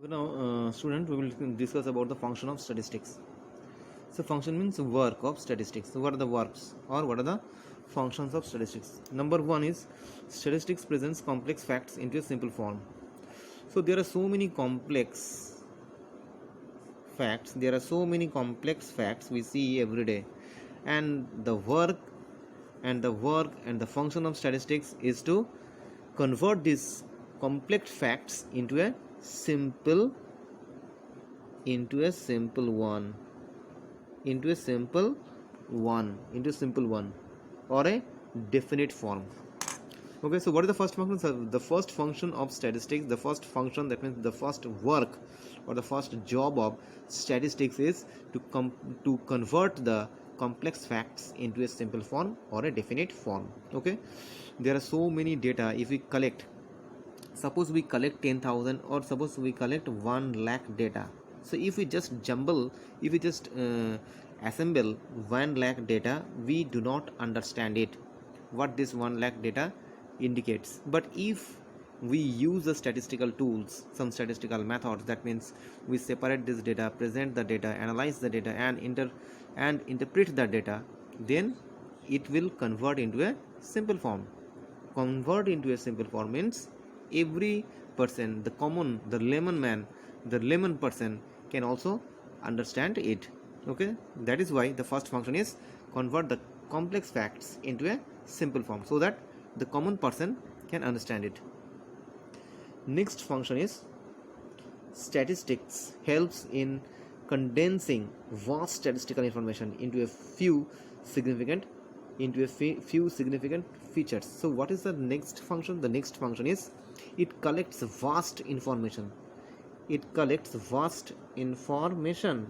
Now, student, we will discuss about the function of statistics. So, function means work of statistics. So, what are the works or what are the functions of statistics? Number one is statistics presents complex facts into a simple form. So, there are so many complex facts. There are so many complex facts we see every day, and the function of statistics is to convert these complex facts into a simple one or a definite form. Okay, so what is the first function? So the first function of statistics, the first function, that means the first work or the first job of statistics is to convert the complex facts into a simple form or a definite form. Okay, there are so many data. If we collect, suppose we collect 10,000 or suppose we collect 1 lakh data. So if we just assemble 1 lakh data, we do not understand it, what this 1 lakh data indicates. But if we use the statistical tools, some statistical methods, that means we separate this data, present the data, analyze the data, and interpret the data, then it will convert into a simple form. Convert into a simple form means every person, the layman person can also understand it. Okay, that is why the first function is convert the complex facts into a simple form so that the common person can understand it. Next function is statistics helps in condensing vast statistical information into a few significant features. So what is the next function? The next function is it collects vast information.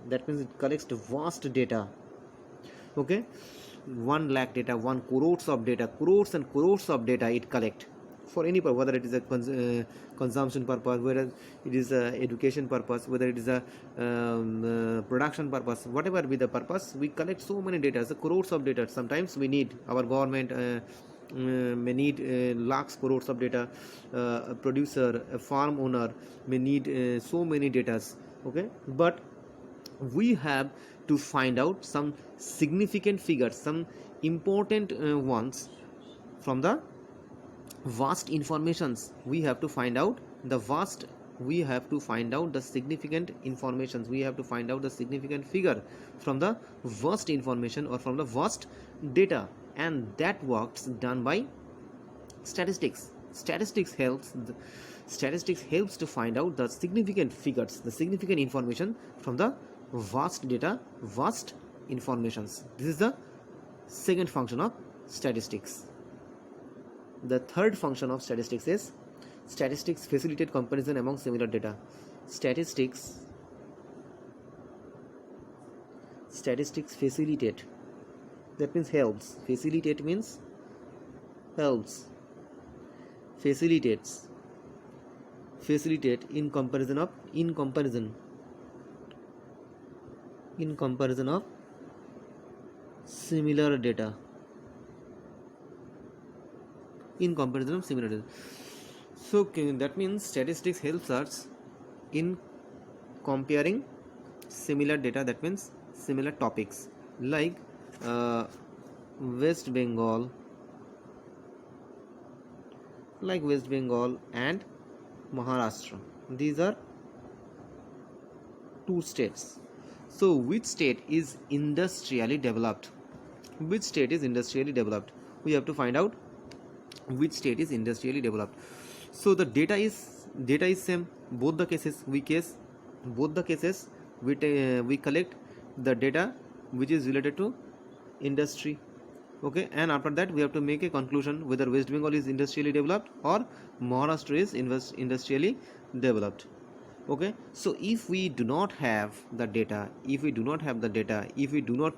That means it collects vast data. Okay, 1 lakh data, 1 crores of data, crores and crores of data it collect for any purpose, whether it is a consumption purpose, whether it is a education purpose, whether it is a production purpose, whatever be the purpose, we collect so many data, so crores of data. Sometimes we need, our government may need lakhs crores of data. A producer, a farm owner may need so many data. Okay, but we have to find out some significant figures, some important ones from the vast informations. We have to find out the significant informations. We have to find out the significant figure from the vast information or from the vast data, and that works done by statistics. Statistics helps to find out the significant figures, the significant information from the vast data, vast informations. This is the second function of statistics. The third function of statistics is statistics facilitate comparison among similar data. Statistics facilitate, that means helps. Facilitate means helps. Facilitate in comparison of similar data. So that means statistics helps us in comparing similar data, that means similar topics, like West Bengal and Maharashtra. These are two states. So which state is industrially developed? We have to find out which state is industrially developed. So the data is same, both the cases. We collect the data which is related to industry. Okay, and after that we have to make a conclusion whether West Bengal is industrially developed or Maharashtra is industrially developed. Okay, so if we do not have the data, if we do not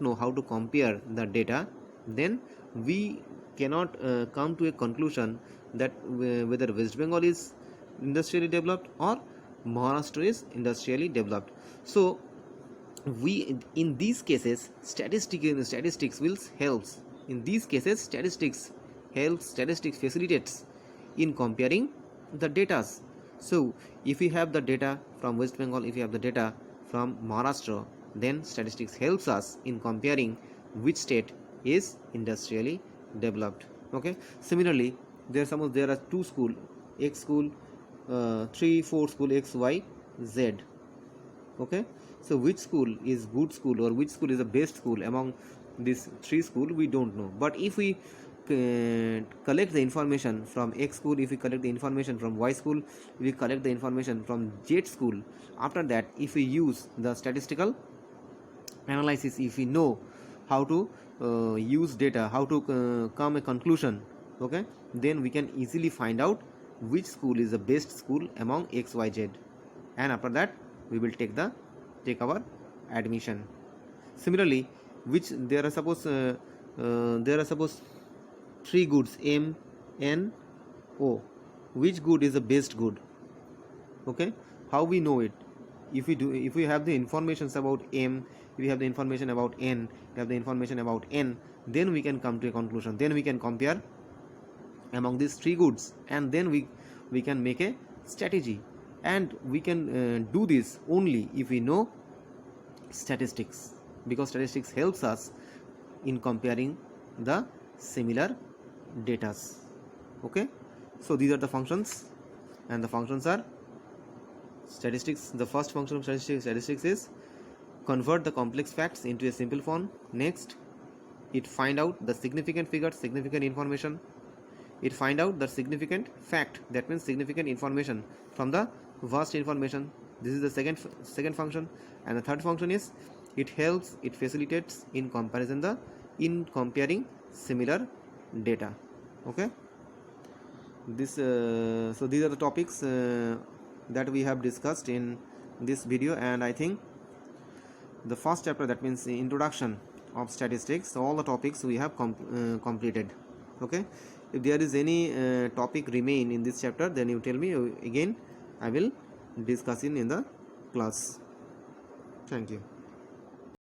know how to compare the data, then we cannot come to a conclusion that whether West Bengal is industrially developed or Maharashtra is industrially developed. So we, in these cases, statistics will helps. In these cases, statistics facilitates in comparing the data. So if you have the data from West Bengal, if you have the data from Maharashtra, then statistics helps us in comparing which state is industrially developed. Okay. Similarly, there are two school, X school, 3 4 school X Y Z. Okay. So which school is good school or which school is the best school among these three school, we don't know. But if we collect the information from X school, if we collect the information from Y school, if we collect the information from Z school, after that if we use the statistical analysis, if we know how to use data, how to come a conclusion, okay, then we can easily find out which school is the best school among X Y Z, and after that we will take our admission. Similarly, which there are suppose three goods M N O, which good is the best good? Okay, how we know it? If we have the informations about M, if we have the information about N, we have the information about N, then we can come to a conclusion, then we can compare among these three goods, and then we can make a strategy, and we can do this only if we know statistics, because statistics helps us in comparing the similar datas. Okay, so these are the functions, and the functions are statistics. The first function of statistics is convert the complex facts into a simple form. Next, it find out the significant figures, significant information. It find out the significant fact, that means significant information from the vast information. This is the second function. And the third function is it facilitates in comparing similar data. Okay, so these are the topics that we have discussed in this video, and I think the first chapter, that means the introduction of statistics, all the topics we have completed. Okay, if there is any topic remain in this chapter, then you tell me again, I will discuss in the class. Thank you.